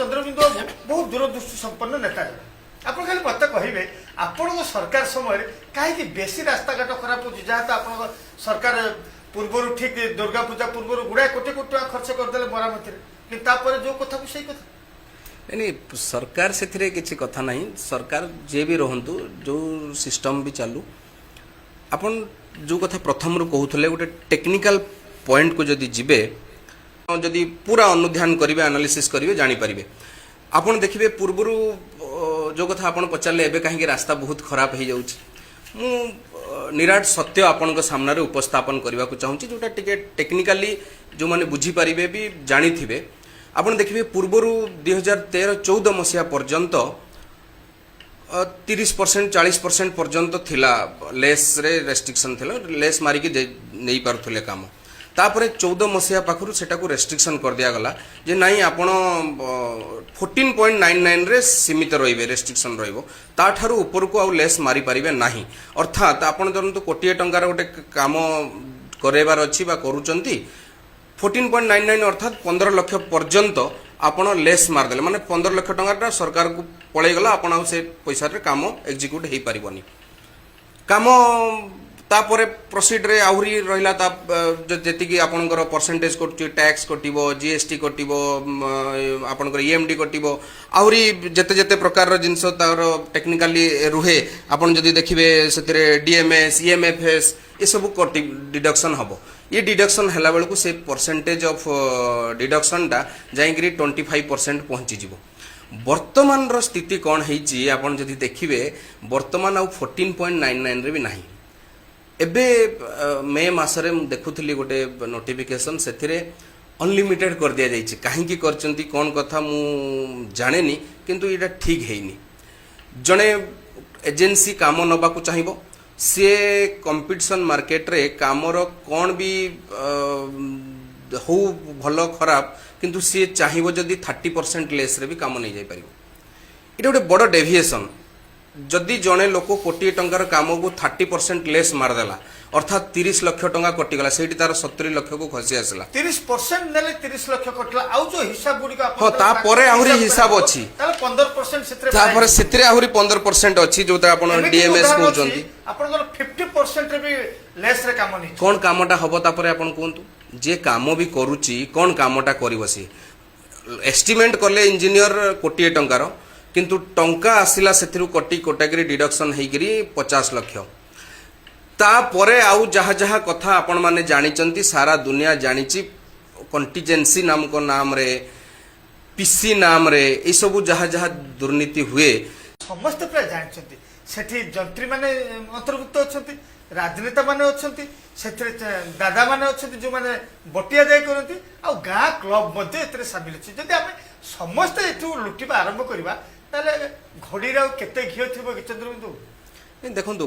चंद्रबिंदु बाबू बहुत दूरदृष्टि संपन्न नेता आप खाली मत कहे आपण सरकार समय कहीं बेसी रास्ता घाट खराब हो जहाँ तो आप सरकार पूर्वर ठीक दुर्गा पूजा पूर्व गुड़ाए कोटी कोटी टका खर्च करदे मरामती कि जो कथा सही कथा नहीं सरकार से किसी कथा नहीं सरकार जे भी रहतु जो सिस्टम भी चालू अपन जो कथा प्रथम रू कहते गोटे टेक्निकल पॉइंट को जदि जीवे जदि पूरा अनुध्यान करेंगे एनालिसिस करेंगे जानीपारे आपन देखिए पूर्वर जो कथा आपन पचारे एवं कहीं रास्ता बहुत खराब हो जाऊँ निराट सत्य आपण सामने उपस्थापन करने को चाहूँगी जोटा टे टेक्निकाली जो मैंने बुझीपारे भी जानी थे आपन देखिए पूर्वर 2013-14 मसीहा पर्यंत 30% 40% पर्यंत थिला लेस रे रेस्ट्रिक्शन थिला लेस मारिकी नहीं पारुथले काम तापर 14 मसीहा पाखरु सेटा को रेस्ट्रिक्शन कर दिया गला जे नहीं आपण 14.99 रे सीमित रहिबे रेस्ट्रिक्शन रहिबो ता ठारु ऊपर को आ लेस मारी परिबे नाही अर्थात आपण जरंतु कोटिए टंकार गोटे काम करेबार अछि बा करूचंती 14.99 अर्थात 15 लाख पर्यंत आपण लेस मारदेले माने 15 लाख टंका सरकार को पळै गला आपण आ से पैसा रे काम एग्जीक्यूट हेई परिबनी काम तापर प्रोसीड रे आहुरी रहिला ता जेतिकी आपनकर परसेंटेज कटि टैक्स कटिबो जीएसटी कटिबो आपनकर ईएमडी कटिबो आहुरी जेते जेते प्रकार रो जिंस तार टेक्निकली रुहे आपन जदि देखिबे सेतिरे डीएमएस ईएमएफएस ए सब कटि डिडक्शन हबो ये डिडक्शन हैला बेलू से परसेंटेज ऑफ डिडक्शन टा जाइकरी 25% पहुंची जीवो वर्तमान रो स्थिति कौन है आपन जदि देखिबे वर्तमान आ 14.99 रे भी नाही एबे मे मासरे देखुली गोटे नोटिफिकेशन से अनलिमिटेड कर दिया जाइए कहीं करचंती कौन कथा मु जानेनी किंतु ये ठीक हैनी जड़े एजेंसी काम नबा को चाहिए सी कंपटीशन मार्केट रे कामर कौन भी हो भल खराब किंतु सी चाहिए जदि 30% लेस रे भी काम नहीं जाई परिबो इटा गोटे बड़ डेविएशन जदि जड़े लोक कोटी टंकार काम को 30% लेस मारदेला अर्थात 30 लाख टंका कटिगला से तार 70 लाख को खसी आसला 30% नेले 30 लाख कटला आउ जो हिसाब गुडी का हां ता परे आहुरी हिसाब अछि ताले 15% सेत्रे तापर सेत्रे आहुरी 15% अछि जोता आपण डीएमएस कहउचंती आपण 50% रे भी लेस रे काम नै कोन कामटा हबो तापर आपण कोंतु जे काम भी करूची कोन कामटा करिवसी एस्टिमेट करले इंजीनियर कोटी टंकार किंतु टंका आसिला सेथिरु कटी कोटागिरी डिडक्शन हेगिरी 50 लाख तापरे आउ जहा जहा कथा आपण माने जानिचंती सारा दुनिया जानिची कंटीजेंसी नाम को नाम रे पीसी नाम रे ए सब जहा जहा दुर्नीति हुए समस्त प्राय जानिचंती सेठी जंत्री माने अंतर्भुक्त अछंती राजनेता माने अछंती सेथिरे दादा माने अछंती जो माने बटिया जाय करंती आ गां क्लब मध्ये एतरे शामिल अछि जदि हम समस्त एठू लुटिबा आरंभ करबा ताले घड़ी रा केते घियो थिबो कि चंद्रबिंदु देखंतु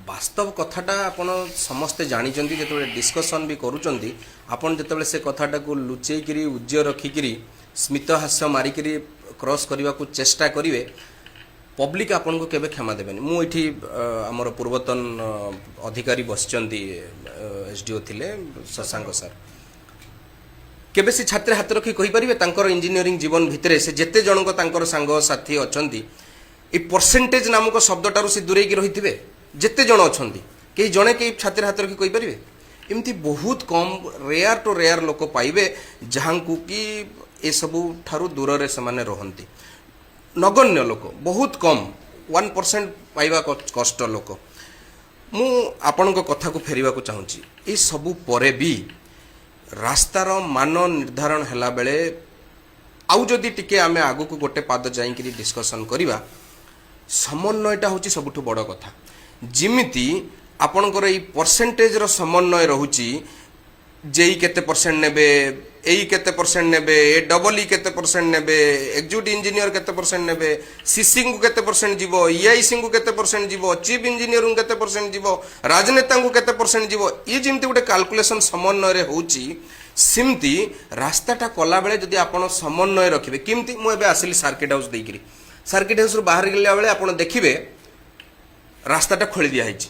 वास्तव कथाटा आपण समस्ते जानिचंती जेतबे डिस्कशन भी करूचंती आपण जेतबे से कथाटा को लुचेई करी उज्जय रखी करी स्मित हास्य मारी करी क्रॉस करबा को चेष्टा करिवे पब्लिक आपन को केबे क्षमा देबेनी मु एठी हमर पूर्वतन अधिकारी बसचंती एसडीओ थिले शशांक सर केबे से छात्र हाथ रखी कहि परिबे तांकर इंजीनियरिंग जीवन भितरे से जेते जनक तांकर सांग साथी अछंती ए परसेंटेज नामक शब्दटारु से दूरे की रहिथिबे जेते जण अछंती के जणे के छात्र हाथ रखी कहि परिबे एमती बहुत कम रेयर टू रेयर लोक पाइबे जहां को कि ए सब ठारु दूर रे समाने रहंती नगण्य लोक बहुत कम 1% पाइबा कष्ट लोक मु आपन को कथा को फेरिबा को चाहूची ए सब परे भी रास्तार मान निर्धारण हैला बेले आउ जदि टिके आमे आगु को गोटे पाद जाइकरी डिस्कशन करिबा समन्वयटा होची सबुठु बड़ कथा जिमिति आपनकर ई परसेंटेज रो समन्वय रहूची जेई केते परसेंट नेबे एई केते परसेंट नेबे ए डबल ई केते परसेंट नेबे एग्जीक्यूटिव इंजीनियर केते परसेंट नेबे सीसी को केते परसेंट जीवो ईआईसी को केते परसेंट जीवो चीफ इंजीनियर को केते परसेंट जीवो राजनेता को केते परसेंट जीवो ई जिमती गोटे कैलकुलेशन समन्वय रे होची सिमती रास्ताटा कला बेले जदि आपण समन्वय रखिबे किमती मु एबे आसिली सर्किट हाउस देइकरी सर्किट हाउस रो बाहर गेला बेले आपण देखिबे रास्ताटा खोली दिया हैची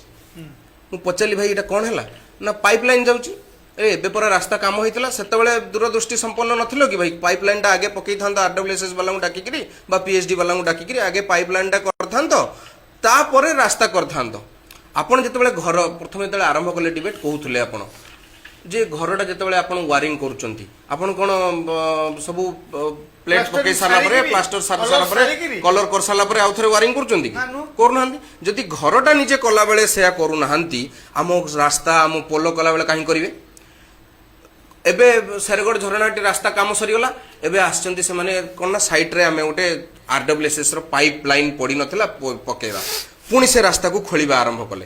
मु पचली भाई एटा कोन हला ना पाइपलाइन जाउची ଏବେ ପରା ରାସ୍ତା କାମ ହେଇଥିଲା ସେତେବେଳେ ଦୂରଦୃଷ୍ଟି ସମ୍ପନ୍ନ ନଥିଲ କି ଭାଇ ପାଇପଲାଇନଟା ଆଗେ ପକେଇଥାନ୍ତ ଆରଡବ୍ଲ୍ୟୁଏସଏସ୍ ବାଲାଙ୍କୁ ଡାକିକିରି ବା ପିଏଚଡି ବାଲାଙ୍କୁ ଡାକିକିରି ଆଗେ ପାଇପଲାଇନଟା କରିଥାନ୍ତ ତାପରେ ରାସ୍ତା କରିଥାନ୍ତ। ଆପଣ ଯେତେବେଳେ ଘର ପ୍ରଥମେ ଯେତେବେଳେ ଆରମ୍ଭ କଲେ ଡିବେଟ୍ କହୁଥିଲେ ଆପଣ ଯେ ଘରଟା ଯେତେବେଳେ ଆପଣ ୱାରିଂ କରୁଛନ୍ତି ଆପଣ କ'ଣ ସବୁ ପ୍ଲେଟ୍ ପକେଇ ସାରିଲା ପରେ ପ୍ଲାଷ୍ଟର ସାରି ସାରିଲା ପରେ କଲର କରିସାରିଲା ପରେ ଆଉ ଥରେ ୱାରିଂ କରୁଛନ୍ତି କି କରୁନାହାନ୍ତି? ଯଦି ଘରଟା ନିଜେ କଲାବେଳେ ସେୟା କରୁନାହାନ୍ତି ଆମ ରାସ୍ତା ଆମ ପୋଲ କଲାବେଳେ କାହିଁ କରିବେ? ଏବେ ସେରଗଡ଼ ଝରଣାଟି ରାସ୍ତା କାମ ସରିଗଲା ଏବେ ଆସିଛନ୍ତି ସେମାନେ କ'ଣ ନା ସାଇଟ୍ରେ ଆମେ ଗୋଟେ ଆରଡବ୍ଲ୍ୟୁଏସଏସ୍ ର ପାଇପ୍ ଲାଇନ୍ ପଡ଼ିନଥିଲା ପକେଇବା ପୁଣି ସେ ରାସ୍ତାକୁ ଖୋଳିବା ଆରମ୍ଭ କଲେ।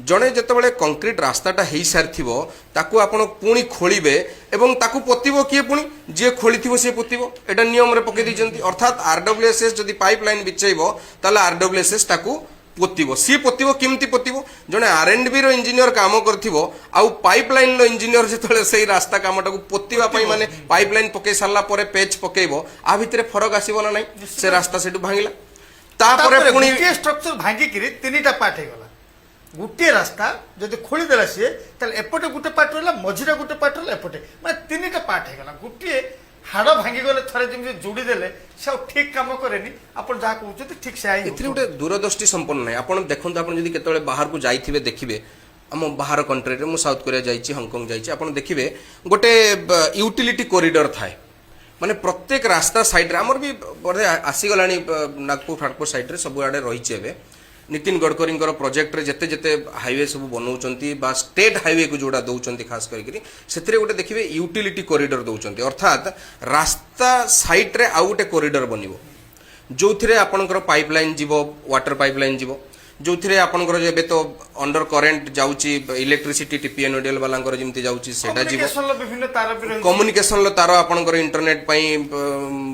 ଜଣେ ଯେତେବେଳେ କଂକ୍ରିଟ ରାସ୍ତାଟା ହେଇସାରିଥିବ ତାକୁ ଆପଣ ପୁଣି ଖୋଳିବେ ଏବଂ ତାକୁ ପୋତିବ କିଏ? ପୁଣି ଯିଏ ଖୋଳିଥିବ ସିଏ ପୋତିବ। ଏଇଟା ନିୟମରେ ପକେଇ ଦେଇଛନ୍ତି। ଅର୍ଥାତ୍ ଆରଡବ୍ଲ୍ୟୁଏସଏସ୍ ଯଦି ପାଇପ୍ ଲାଇନ୍ ବିଛେଇବ ତାହେଲେ ଆରଡବ୍ଲ୍ୟୁଏସଏସ୍ ତାକୁ ପୋତିବ। ସିଏ ପୋତିବ କେମିତି ପୋତିବ? ଜଣେ R&B ର ଇଞ୍ଜିନିୟର କାମ କରିଥିବ ଆଉ ପାଇପ୍ ଲାଇନ୍ର ଇଞ୍ଜିନିୟର ଯେତେବେଳେ ସେଇ ରାସ୍ତା କାମଟାକୁ ପୋତିବା ପାଇଁ ମାନେ ପାଇପ୍ ଲାଇନ୍ ପକେଇ ସାରିଲା ପରେ ପେଚ୍ ପକେଇବ ଆ ଭିତରେ ଫରକ ଆସିବ ନା ନାହିଁ? ସେ ରାସ୍ତା ସେଠୁ ଭାଙ୍ଗିଲା ତାପରେ ପୁଣି ସ୍ଟ୍ରକ୍ଚର ଭାଙ୍ଗିକିରି ତିନିଟା ପାର୍ଟ ହେଇଗଲା। ଗୋଟିଏ ରାସ୍ତା ଯଦି ଖୋଳିଦେଲା ସିଏ ତାହେଲେ ଏପଟେ ଗୋଟେ ପାର୍ଟ ରହିଲା ମଝିରେ ଗୋଟେ ପାର୍ଟ ରହିଲା ଏପଟେ ମାନେ ତିନିଟା ପାର୍ଟ ହେଇଗଲା। ଗୋଟିଏ ହାଡ଼ ଭାଙ୍ଗିଗଲେ ଥରେ ଯେମିତି ଯୋଡ଼ିଦେଲେ ସେ ଆଉ ଠିକ୍ କାମ କରେନି। ଆପଣ ଯାହା କହୁଛନ୍ତି ଠିକ୍ ସେୟା ହିଁ ଏଥିରେ ଗୋଟେ ଦୂରଦୃଷ୍ଟି ସମ୍ପନ୍ନ ନାହିଁ। ଆପଣ ଦେଖନ୍ତୁ ଆପଣ ଯଦି କେତେବେଳେ ବାହାରକୁ ଯାଇଥିବେ ଦେଖିବେ ଆମ ବାହାର କଣ୍ଟ୍ରିରେ ମୁଁ ସାଉଥ କୋରିଆ ଯାଇଛି ହଂକଂ ଯାଇଛି ଆପଣ ଦେଖିବେ ଗୋଟେ ୟୁଟିଲିଟି କରିଡର ଥାଏ ମାନେ ପ୍ରତ୍ୟେକ ରାସ୍ତା ସାଇଡ୍ରେ ଆମର ବି ବୋଧେ ଆସିଗଲାଣି ନାଗପୁର ଫାଟପୁର ସାଇଡ୍ରେ ସବୁଆଡ଼େ ରହିଛି ଏବେ ନିତିନ ଗଡ଼କରୀଙ୍କର ପ୍ରୋଜେକ୍ଟରେ ଯେତେ ଯେତେ ହାଇୱେ ସବୁ ବନାଉଛନ୍ତି ବା ଷ୍ଟେଟ୍ ହାଇୱେକୁ ଯେଉଁଟା ଦେଉଛନ୍ତି ଖାସ କରିକି ସେଥିରେ ଗୋଟେ ଦେଖିବେ ୟୁଟିଲିଟି କରିଡର ଦେଉଛନ୍ତି। ଅର୍ଥାତ୍ ରାସ୍ତା ସାଇଟ୍ରେ ଆଉ ଗୋଟେ କରିଡର ବନିବ ଯେଉଁଥିରେ ଆପଣଙ୍କର ପାଇପ୍ ଲାଇନ୍ ଯିବ ୱାଟର ପାଇପ୍ ଲାଇନ୍ ଯିବ ଯେଉଁଥିରେ ଆପଣଙ୍କର ଏବେ ତ ଅଣ୍ଡର କରେଣ୍ଟ ଯାଉଛି ଇଲେକ୍ଟ୍ରିସିଟି TPNODL ବାଲାଙ୍କର ଯେମିତି ଯାଉଛି ସେଇଟା ଯିବ। କମ୍ୟୁନିକେସନର ତାର ଆପଣଙ୍କର ଇଣ୍ଟରନେଟ୍ ପାଇଁ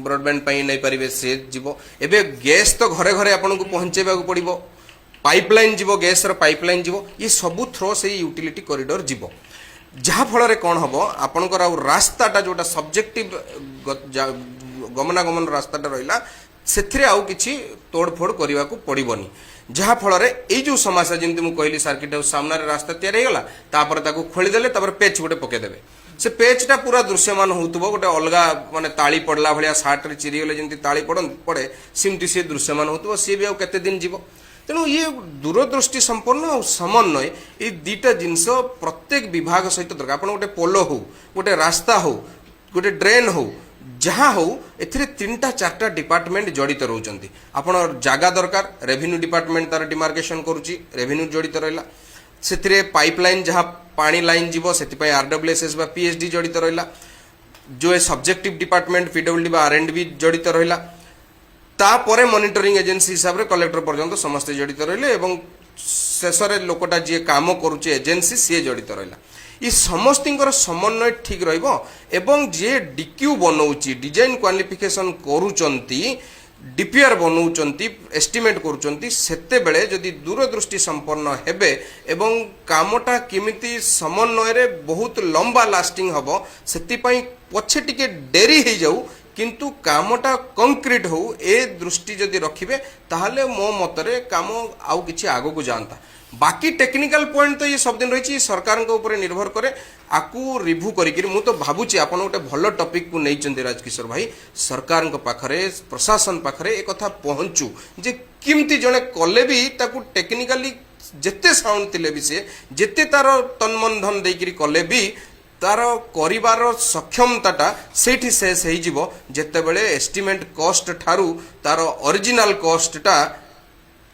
ବ୍ରଡବ୍ୟାଣ୍ଡ ପାଇଁ ନେଇପାରିବେ ସେ ଯିବ। ଏବେ ଗ୍ୟାସ୍ ତ ଘରେ ଘରେ ଆପଣଙ୍କୁ ପହଞ୍ଚାଇବାକୁ ପଡ଼ିବ ପାଇପଲାଇନ୍ ଯିବ ଗ୍ୟାସ୍ର ପାଇପଲାଇନ୍ ଯିବ ଇଏ ସବୁ ଥ୍ରୋ ସେଇ ୟୁଟିଲିଟି କରିଡର ଯିବ। ଯାହାଫଳରେ କ'ଣ ହେବ ଆପଣଙ୍କର ଆଉ ରାସ୍ତାଟା ଯେଉଁଟା ସବଜେକ୍ଟିଭ ଗମନାଗମନ ରାସ୍ତାଟା ରହିଲା ସେଥିରେ ଆଉ କିଛି ତୋଡ଼ଫୋଡ଼ କରିବାକୁ ପଡ଼ିବନି। ଯାହାଫଳରେ ଏଇ ଯେଉଁ ସମସ୍ୟା ଯେମିତି ମୁଁ କହିଲି ସାର୍କିଟ ହାଉସ୍ ସାମ୍ନାରେ ରାସ୍ତା ତିଆରି ହେଇଗଲା ତାପରେ ତାକୁ ଖୋଳିଦେଲେ ତାପରେ ପେଚ୍ ଗୋଟେ ପକେଇଦେବେ ସେ ପେଚ୍ଟା ପୁରା ଦୃଶ୍ୟମାନ ହେଉଥିବ ଗୋଟେ ଅଲଗା ମାନେ ତାଳି ପଡ଼ିଲା ଭଳିଆ ସାର୍ଟରେ ଚିରିଗଲେ ଯେମିତି ତାଳି ପଡ଼େ ସେମିତି ସିଏ ଦୃଶ୍ୟମାନ ହେଉଥିବ ସିଏ ବି ଆଉ କେତେ ଦିନ ଯିବ। ତେଣୁ ଇଏ ଦୂରଦୃଷ୍ଟି ସମ୍ପନ୍ନ ଆଉ ସମନ୍ୱୟ ଏଇ ଦୁଇଟା ଜିନିଷ ପ୍ରତ୍ୟେକ ବିଭାଗ ସହିତ ଦରକାର। ଆପଣ ଗୋଟେ ପୋଲ ହେଉ ଗୋଟେ ରାସ୍ତା ହେଉ ଗୋଟେ ଡ୍ରେନ୍ ହେଉ ଯାହା ହଉ ଏଥିରେ ତିନିଟା ଚାରିଟା ଡିପାର୍ଟମେଣ୍ଟ ଜଡ଼ିତ ରହୁଛନ୍ତି। ଆପଣ ଜାଗା ଦରକାର ରେଭିନ୍ୟୁ ଡିପାର୍ଟମେଣ୍ଟ ତାର ଡିମାର୍କେସନ କରୁଛି ରେଭିନ୍ୟୁ ଜଡ଼ିତ ରହିଲା ସେଥିରେ ପାଇପ୍ ଲାଇନ୍ ଯାହା ପାଣି ଲାଇନ୍ ଯିବ ସେଥିପାଇଁ RWSS ବା PHD ଜଡ଼ିତ ରହିଲା ଯେଉଁ ସବଜେକ୍ଟିଭ ଡିପାର୍ଟମେଣ୍ଟ PWD ବା R&B ଜଡ଼ିତ ରହିଲା ତାପରେ ମନିଟରିଂ ଏଜେନ୍ସି ହିସାବରେ କଲେକ୍ଟର ପର୍ଯ୍ୟନ୍ତ ସମସ୍ତେ ଜଡ଼ିତ ରହିଲେ ଏବଂ ଶେଷରେ ଲୋକଟା ଯିଏ କାମ କରୁଛି ଏଜେନ୍ସି ସିଏ ଜଡ଼ିତ ରହିଲା। ये समस्तर समन्वय ठीक रहिबो एवं जे DQ बनाऊँच डिजाइन क्वालिफिकेशन करूचंती DPR बनाऊँच एस्टिमेट करूचंती सेते बेले जदि दूरदृष्टि संपन्न हेबे एवं कामटा किमिति समन्वय रे बहुत लंबा लास्टिंग हबो सेति पई पछे टिके डेरी हे जाऊ किंतु कामटा कंक्रीट हो ए दृष्टि जदि रखिबे ताहले मो मतरे काम आउ किछि आगो को जानता। बाकी टेक्निकल पॉइंट तो ये सब दिन रही सरकार ऊपर निर्भर करे आकु रिव्यू करी मु तो भावुची आपन गोटे भल टॉपिक को नहीं राजकिशोर भाई सरकार पाखरे प्रशासन पाखरे एक कथा पहुंचू जे किमती जड़े कले भी ताकू टेक्निकली जेते साउंड थिले भी से जेते तार तन्मन धन देकरी कले भी तार करिवार सक्षमताटा सेठी शेष हो जिवो जेतेबेले एस्टिमेट कॉस्ट ठारू तार ओरिजिनल कॉस्टटा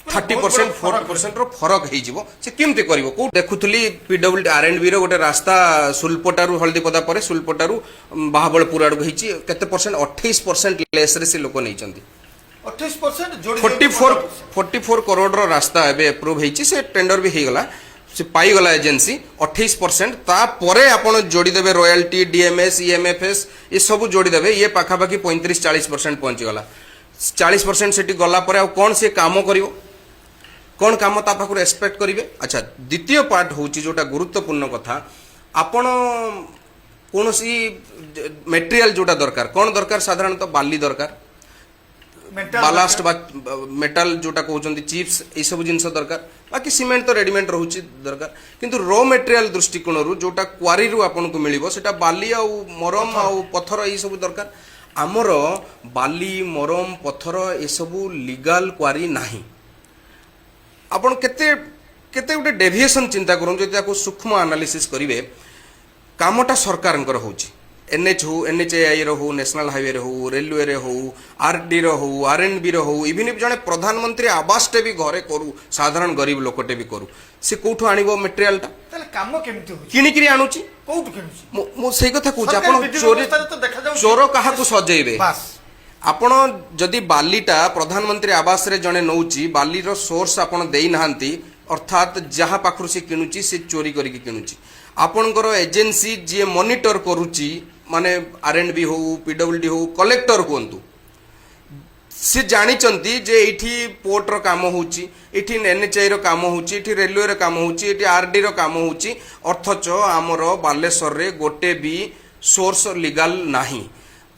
30% 40% रो फरक हो जिवो से केमते करिवो को देखुथली PWD R&B रो गोटे रास्ता सुलपटारू हल्दीपदा परे सुलपटारू बाहाबलपुर आडू हेची केते परसेंट 28% लेस रे से लोक नै चंदी 28% जोड़ी 44 करोड़ रो रास्ता एबे अप्रूव हेची से टेंडर भी हे गला से पाई गला एजेंसी 28% ता परे आपण जोड़ी देबे रॉयल्टी DMS EMFS ये सब जोड़ी देबे ये पाखा पाखी 35-40% पहुंची गला 40% सेठी गला परे आ कोन से काम करिवो कौन काम ता पाखु एक्सपेक्ट करेंगे। अच्छा द्वितीय पार्ट हूँ जोटा गुरुत्वपूर्ण कथा आपण कौन सी मेटेरियल जोटा दरकार कौन दरकार साधारणतः बाली दरकार Metal ବାଲାଷ୍ଟ ବା ମେଟାଲ ଯୋଉଟା କହୁଛନ୍ତି ଚିପ୍ସ ଏଇ ସବୁ ଜିନିଷ ଦରକାର ବାକି ସିମେଣ୍ଟ ତ ରେଡିମେଡ୍ ରହୁଛି ଦରକାର କିନ୍ତୁ ର ମେଟେରିଆଲ ଦୃଷ୍ଟିକୋଣରୁ ଯୋଉଟା କ୍ୱାରିରୁ ଆପଣଙ୍କୁ ମିଳିବ ସେଟା ବାଲି ଆଉ ମରମ ଆଉ ପଥର ଏଇ ସବୁ ଦରକାର ଆମର ବାଲି ମରମ ପଥର ଏସବୁ ଲିଗାଲ କ୍ୱାରି ନାହିଁ ଆପଣ କେତେ କେତେ ଗୋଟେ ଡେଭିଏସନ୍ ଚିନ୍ତା କରନ୍ତୁ ଯଦି ତାକୁ ସୂକ୍ଷ୍ମ ଆନାଲିସିସ୍ କରିବେ କାମଟା ସରକାରଙ୍କର ହେଉଛି ଏନ୍ଏଚ୍ ହଉ NHAI ହଉ ନ୍ୟାସନାଲ ହାଇୱେରେ ହଉ ରେଲୱେରେ ହଉ RD ହଉ RNB ହଉ ଇଭିନ୍ ଜଣେ ପ୍ରଧାନମନ୍ତ୍ରୀ ଆବାସଟେ ବି ଘରେ କରୁ ସାଧାରଣ ଗରିବ ଲୋକଟେ ବି କରୁ ସେ କୋଉଠୁ ଆଣିବ ମେଟେରିଆଲଟା ତାହେଲେ କାମ କେମିତି ହଉଛି କିଣିକିରି ଆଣୁଛି କୋଉଠୁ କିଣୁଛି ମୁଁ ସେଇ କଥା କହୁଛି ସରକାର ଆପଣ ବିଧି ଚୋରି ବ୍ୟବସ୍ଥାରେ ତ ଦେଖାଯାଉଛି ଚୋର କାହାକୁ ସଜେଇବେ ବାସ୍ ଆପଣ ଯଦି ବାଲିଟା ପ୍ରଧାନମନ୍ତ୍ରୀ ଆବାସରେ ଜଣେ ନେଉଛି ବାଲିର ସୋର୍ସ ଆପଣ ଦେଇନାହାନ୍ତି ଅର୍ଥାତ୍ ଯାହା ପାଖରୁ ସେ କିଣୁଛି ସେ ଚୋରି କରିକି କିଣୁଛି ଆପଣଙ୍କର ଏଜେନ୍ସି ଯିଏ ମନିଟର କରୁଛି ମାନେ RNB ହଉ PWD ହଉ କଲେକ୍ଟର ହୁଅନ୍ତୁ ସେ ଜାଣିଛନ୍ତି ଯେ ଏଇଠି ପୋର୍ଟର କାମ ହେଉଛି ଏଇଠି NHAI ର କାମ ହେଉଛି ଏଇଠି ରେଲୱେର କାମ ହେଉଛି ଏଇଠି RD ର କାମ ହେଉଛି ଅଥଚ ଆମର ବାଲେଶ୍ୱରରେ ଗୋଟେ ବି ସୋର୍ସ ଲିଗାଲ ନାହିଁ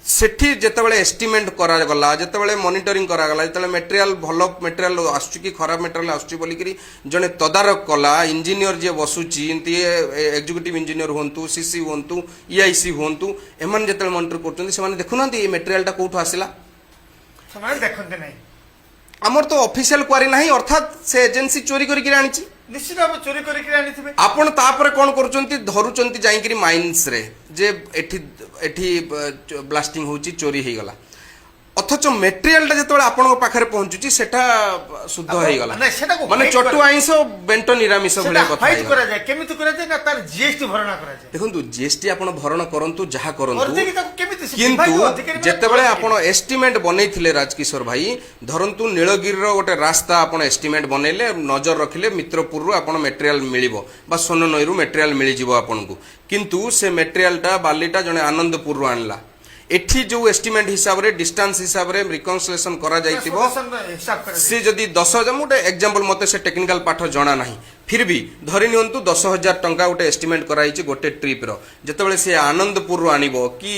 ସେଠି ଯେତେବେଳେ ଏଷ୍ଟିମେଟ୍ କରାଗଲା ଯେତେବେଳେ ମନିଟରିଂ କରାଗଲା ଯେତେବେଳେ ମେଟେରିଆଲ ଭଲ ମେଟେରିଆଲ ଆସୁଛି କି ଖରାପ ମେଟେରିଆଲ ଆସୁଛି ବୋଲିକିରି ଜଣେ ତଦାରଖ କଲା ଇଞ୍ଜିନିୟର ଯିଏ ବସୁଛି ଏମିତି ଏକ୍ଜିକ୍ୟୁଟିଭ ଇଞ୍ଜିନିୟର ହୁଅନ୍ତୁ CC ହୁଅନ୍ତୁ EIC ହୁଅନ୍ତୁ ଏମାନେ ଯେତେବେଳେ ମନିଟର କରୁଛନ୍ତି ସେମାନେ ଦେଖୁନାହାନ୍ତି ଏ ମେଟେରିଆଲଟା କୋଉଠୁ ଆସିଲା ସେମାନେ ଦେଖନ୍ତି ନାହିଁ ଆମର ତ ଅଫିସିଆଲ କ୍ୱାରି ନାହିଁ ଅର୍ଥାତ୍ ସେ ଏଜେନ୍ସି ଚୋରି କରିକି ଆଣିଛି ନିଶ୍ଚିତ ଭାବେ ଚୋରି କରିକି ଆଣିଥିବେ ଆପଣ ତାପରେ କ'ଣ କରୁଛନ୍ତି ଧରୁଛନ୍ତି ଯାଇକିରି ମାଇନ୍ସରେ ଯେ ଏଠି ଏଠି ବ୍ଲାଷ୍ଟିଂ ହେଉଛି ଚୋରି ହେଇଗଲା ଅଥଚ ମେଟେରିଆଲଟା ଯେତେବେଳେ ଆପଣଙ୍କ ପାଖରେ ପହଞ୍ଚୁଛି ସେଟା ଶୁଦ୍ଧ ହେଇଗଲା ନାଇଁ, ସେଟାକୁ ମାନେ hide ଚଟୁ ଆଇଁଷ ବେଣ୍ଟ ନିରାମିଷ ଭଳିଆ କଥା ଫାଇଟ୍ ହେଇଗଲା। କରାଯାଏ କେମିତି କରାଯାଏ ନା ତାର GST ଭରଣା କରାଯାଏ ଦେଖନ୍ତୁ GST ଆପଣ ଭରଣ କରନ୍ତୁ ଯାହା କରନ୍ତୁ କରିଦେଇକି ତାକୁ କେମିତି ସେ କିନ୍ତୁ ବିଭାଗୀୟ ଅଧିକାରୀମାନେ ଯେତେବେଳେ କରନ୍ତି ଆପଣ ଏଷ୍ଟିମେଟ୍ ବନେଇଥିଲେ ରାଜକିଶୋର ଭାଇ ଧରନ୍ତୁ ନୀଳଗିରିର ଗୋଟେ ରାସ୍ତା ଆପଣ ଏଷ୍ଟିମେଟ୍ ବନେଇଲେ ନଜର ରଖିଲେ ମିତ୍ରପୁରରୁ ଆପଣ ମେଟେରିଆଲ ମିଳିବ ବା ସୋନନଈରୁ ମେଟେରିଆଲ ମିଳିଯିବ ଆପଣଙ୍କୁ କିନ୍ତୁ ସେ ମେଟେରିଆଲଟା ବାଲିଟା ଜଣେ ଆନନ୍ଦପୁରରୁ ଆଣିଲା ଏଠି ଯୋଉ ଏଷ୍ଟିମେଟ୍ ହିସାବରେ ଡିଷ୍ଟାନ୍ସ ହିସାବରେ ରିକନସିଲେସନ କରାଯାଇଥିବ ହିସାବ କରାଯାଏ ସେ ଯଦି 10,000 ଗୋଟେ ଏକ୍ଜାମ୍ପଲ ମତେ ସେ ଟେକ୍ନିକାଲ ପାଠ ଜଣା ନାହିଁ ଫିର ବି ଧରି ନିଅନ୍ତୁ 10,000 ଟଙ୍କା ଗୋଟେ ଏଷ୍ଟିମେଟ୍ କରାଯାଇଛି ଗୋଟେ ଟ୍ରିପ୍ର ଯେତେବେଳେ ସେ ଆନନ୍ଦପୁରରୁ ଆଣିବ କି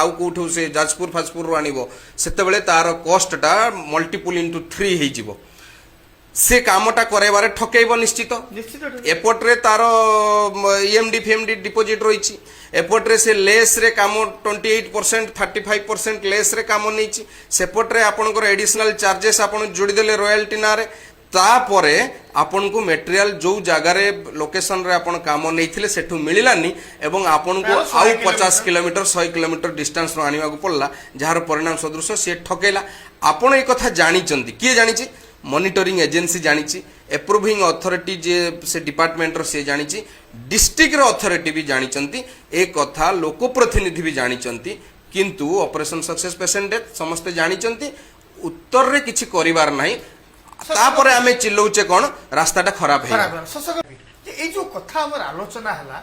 ଆଉ କୋଉଠୁ ସେ ଯାଜପୁର ଫାଜପୁରରୁ ଆଣିବ ସେତେବେଳେ ତାର କଷ୍ଟଟା ମଲ୍ଟିପୁଲ ଇଣ୍ଟୁ 3 ହେଇଯିବ ସେ କାମଟା କରାଇବାରେ ଠକେଇବ ନିଶ୍ଚିତ ନିଶ୍ଚିତ ଏପଟରେ ତାର EMD ଫିଏମଡି ଡିପୋଜିଟ୍ ରହିଛି ଏପଟରେ ସେ ଲେସ୍ରେ କାମ 28% 35% ଲେସ୍ରେ କାମ ନେଇଛି ସେପଟରେ ଆପଣଙ୍କର ଏଡିସନାଲ ଚାର୍ଜେସ୍ ଆପଣ ଯୋଡ଼ିଦେଲେ ରୟାଲ୍ଟି ନାଁରେ ତାପରେ ଆପଣଙ୍କୁ ମେଟେରିଆଲ ଯୋଉ ଜାଗାରେ ଲୋକେସନରେ ଆପଣ କାମ ନେଇଥିଲେ ସେଠୁ ମିଳିଲାନି ଏବଂ ଆପଣଙ୍କୁ ଆଉ 50 କିଲୋମିଟର 100 କିଲୋମିଟର ଡିଷ୍ଟାନ୍ସରୁ ଆଣିବାକୁ ପଡ଼ିଲା ଯାହାର ପରିଣାମ ସଦୃଶ ସେ ଠକେଇଲା ଆପଣ ଏ କଥା ଜାଣିଛନ୍ତି କିଏ ଜାଣିଛି ମନିଟରିଂ ଏଜେନ୍ସି ଜାଣିଛି ଏପ୍ରୁଭିଂ ଅଥରିଟି ଯେ ସେ ଡିପାର୍ଟମେଣ୍ଟର ସେ ଜାଣିଛି ଡିଷ୍ଟ୍ରିକ୍ଟର ଅଥରିଟି ବି ଜାଣିଛନ୍ତି ଏ କଥା ଲୋକପ୍ରତିନିଧି ବି ଜାଣିଛନ୍ତି କିନ୍ତୁ ଅପରେସନ ସକ୍ସେସ୍ ପେସେଣ୍ଟ ଡେଥ୍ ସମସ୍ତେ ଜାଣିଛନ୍ତି ଉତ୍ତରରେ କିଛି କରିବାର ନାହିଁ ତାପରେ ଆମେ ଚିଲଉଛେ କ'ଣ ରାସ୍ତାଟା ଖରାପ ହେଇଗଲା ଯେ ଏଇ ଯୋଉ କଥା ଆମର ଆଲୋଚନା ହେଲା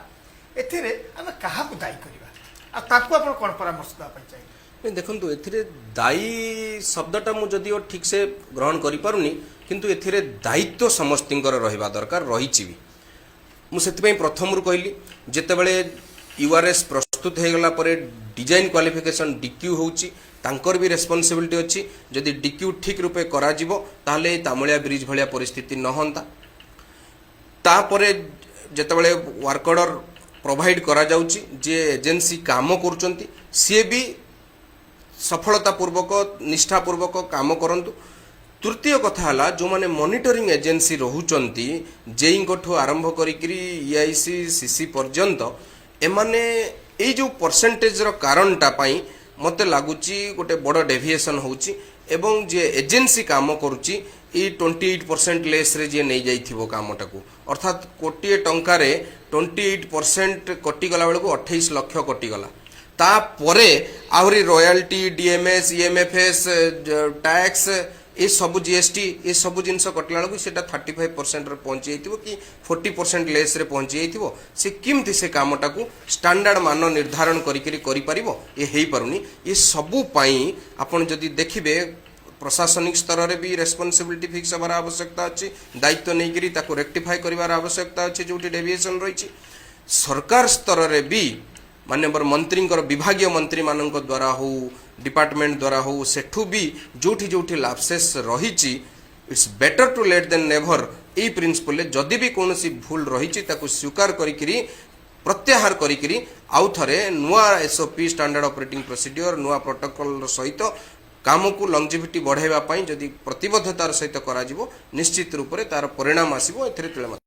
ଏଥିରେ ଆମେ କାହାକୁ ଦାୟୀ କରିବା ଆଉ ତାକୁ ଆପଣ କ'ଣ ପରାମର୍ଶ ଦେବା ପାଇଁ ଚାହିଁବେ ଦେଖନ୍ତୁ ଏଥିରେ ଦାୟୀ ଶବ୍ଦଟା ମୁଁ ଯଦିଓ ଠିକ୍ ସେ ଗ୍ରହଣ କରିପାରୁନି କିନ୍ତୁ ଏଥିରେ ଦାୟିତ୍ୱ ସମସ୍ତଙ୍କର ରହିବା ଦରକାର ରହିଛି ବି ମୁଁ ସେଥିପାଇଁ ପ୍ରଥମରୁ କହିଲି ଯେତେବେଳେ URS ପ୍ରସ୍ତୁତ ହେଇଗଲା ପରେ ଡିଜାଇନ କ୍ୱାଲିଫିକେସନ DQ ହେଉଛି ତାଙ୍କର ବି ରେସ୍ପନ୍ସିବିଲିଟି ଅଛି ଯଦି DQ ଠିକ୍ ରୂପେ କରାଯିବ ତାହେଲେ ତାମୁଳିଆ ବ୍ରିଜ ଭଳିଆ ପରିସ୍ଥିତି ନ ହୁଅନ୍ତା ତାପରେ ଯେତେବେଳେ ୱାର୍କ ଅର୍ଡର ପ୍ରୋଭାଇଡ୍ କରାଯାଉଛି ଯିଏ ଏଜେନ୍ସି କାମ କରୁଛନ୍ତି ସିଏ ବି ସଫଳତାପୂର୍ବକ ନିଷ୍ଠାପୂର୍ବକ କାମ କରନ୍ତୁ ତୃତୀୟ କଥା ହେଲା ଯେଉଁମାନେ ମନିଟରିଂ ଏଜେନ୍ସି ରହୁଛନ୍ତି ଜେଇଙ୍କଠୁ ଆରମ୍ଭ କରିକିରି EIC CC ପର୍ଯ୍ୟନ୍ତ ଏମାନେ ଏଇ ଯେଉଁ ପରସେଣ୍ଟେଜର କାରଣଟା ପାଇଁ ମୋତେ ଲାଗୁଛି ଗୋଟେ ବଡ଼ ଡେଭିଏସନ୍ ହେଉଛି ଏବଂ ଯିଏ ଏଜେନ୍ସି କାମ କରୁଛି ଏଇ 28% ଲେସ୍ରେ ଯିଏ ନେଇଯାଇଥିବ କାମଟାକୁ ଅର୍ଥାତ୍ କୋଟିଏ ଟଙ୍କାରେ 28% କଟିଗଲା ବେଳକୁ 28 ଲକ୍ଷ କଟିଗଲା ତାପରେ ଆହୁରି ରୟାଲ୍ଟି DMS EMFS ଟ୍ୟାକ୍ସ ଏ ସବୁ GST ଏ ସବୁ ଜିନିଷ କଟିଲା ବେଳକୁ ସେଟା 35%ରେ ପହଞ୍ଚି ଯାଇଥିବ କି 40% ଲେସ୍ରେ ପହଞ୍ଚି ଯାଇଥିବ ସେ କେମିତି ସେ କାମଟାକୁ ଷ୍ଟାଣ୍ଡାର୍ଡ ମାନ ନିର୍ଦ୍ଧାରଣ କରିକିରି କରିପାରିବ ଏ ହେଇପାରୁନି ଏ ସବୁ ପାଇଁ ଆପଣ ଯଦି ଦେଖିବେ ପ୍ରଶାସନିକ ସ୍ତରରେ ବି ରେସ୍ପନ୍ସିବିଲିଟି ଫିକ୍ସ ହେବାର ଆବଶ୍ୟକତା ଅଛି ଦାୟିତ୍ୱ ନେଇକିରି ତାକୁ ରେକ୍ଟିଫାଏ କରିବାର ଆବଶ୍ୟକତା ଅଛି ଯେଉଁଠି ଡେଭିଏସନ୍ ରହିଛି ସରକାର ସ୍ତରରେ ବି ମାନ୍ୟବର ମନ୍ତ୍ରୀଙ୍କର ବିଭାଗୀୟ ମନ୍ତ୍ରୀମାନଙ୍କ ଦ୍ୱାରା ହଉ डिपार्टमेंट द्वारा हो सेठू भी जोठी जोठी लाप्सेस रही it's better to late than never यही प्रिंसिपल जदि भी कौन भूल रही स्वीकार करी प्रत्याहार करी आउ थे नुआ एसओपी स्टैंडर्ड ऑपरेटिंग प्रोसीडियर नुआ प्रोटोकॉल सहित काम को लंजिविटी बढ़ाइबा जदि प्रतिबद्धतार सहित करा निश्चित रूप से तार परिणाम आसो।